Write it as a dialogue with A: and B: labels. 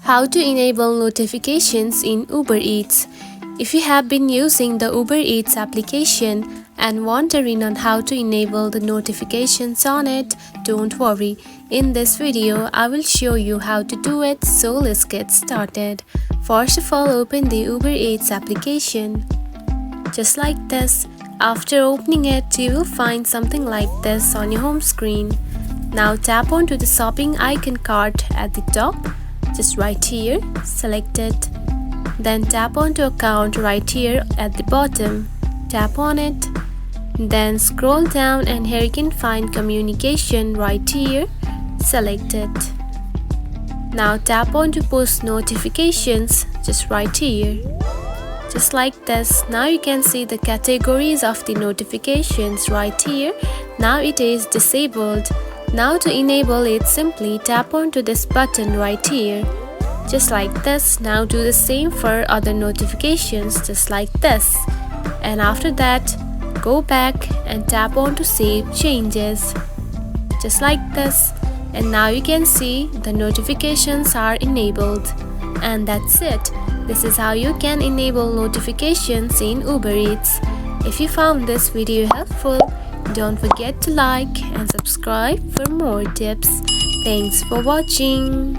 A: How to enable notifications in Uber Eats. If you have been using the Uber Eats application and wondering on how to enable the notifications on it, don't worry. In this video, I will show you how to do it, so let's get started. First of all, open the Uber Eats application. Just like this. After opening it, you will find something like this on your home screen. Now tap onto the shopping icon card at the top. Just right here, select it. Then tap onto account right here at the bottom. Tap on it. Then scroll down and here you can find communication right here. Select it. Now tap onto post notifications just right here. Just like this. Now you can see the categories of the notifications right here. Now it is disabled. Now to enable it, simply tap onto this button right here. Just like this. Now do the same for other notifications just like this. And after that, go back and tap onto save changes. Just like this. And now you can see the notifications are enabled. And that's it. This is how you can enable notifications in Uber Eats. If you found this video helpful, don't forget to like and subscribe for more tips. Thanks for watching.